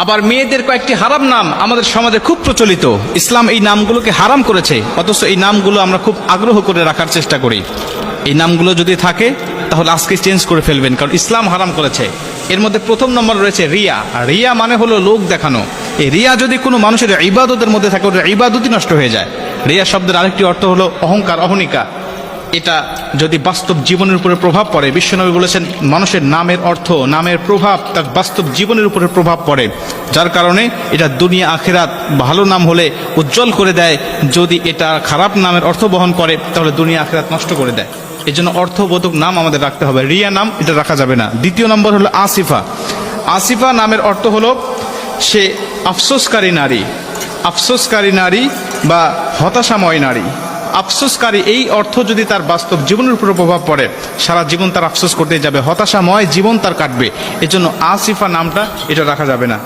আবার মেয়েদের কয়েকটি হারাম নাম আমাদের সমাজে খুব প্রচলিত। ইসলাম এই নামগুলোকে হারাম করেছে, অথচ এই নামগুলো আমরা খুব আগ্রহ করে রাখার চেষ্টা করি। এই নামগুলো যদি থাকে তাহলে আজকে চেঞ্জ করে ফেলবেন, কারণ ইসলাম হারাম করেছে। এর মধ্যে প্রথম নম্বর রয়েছে রিয়া। আর রিয়া মানে হলো লোক দেখানো। এই রিয়া যদি কোনো মানুষের ইবাদতের মধ্যে থাকে, ওটা ইবাদতই নষ্ট হয়ে যায়। রিয়া শব্দের আরেকটি অর্থ হলো অহংকার, অহনিকা। এটা যদি বাস্তব জীবনের উপরে প্রভাব পড়ে, বিশ্বনবী বলেছেন মানুষের নামের অর্থ, নামের প্রভাব তার বাস্তব জীবনের উপরে প্রভাব পড়ে, যার কারণে এটা দুনিয়া আখিরাত ভালো নাম হলে উজ্জ্বল করে দেয়, যদি এটা খারাপ নামের অর্থ বহন করে তাহলে দুনিয়া আখিরাত নষ্ট করে দেয়। এই জন্য অর্থবোধক নাম আমাদের রাখতে হবে, রিয়া নাম এটা রাখা যাবে না। দ্বিতীয় নম্বর হলো আসিফা। আসিফা নামের অর্থ হলো সে আফসোসকারী নারী, আফসোসকারী নারী বা হতাশাময় নারী। আফসোসকারী এই অর্থ যদি তার বাস্তব জীবনের উপর প্রভাব পড়ে, সারা জীবন তার আফসোস করতে যাবে, হতাশাময় জীবন তার কাটবে। এজন্য আসিফা নামটা এটা রাখা যাবে না।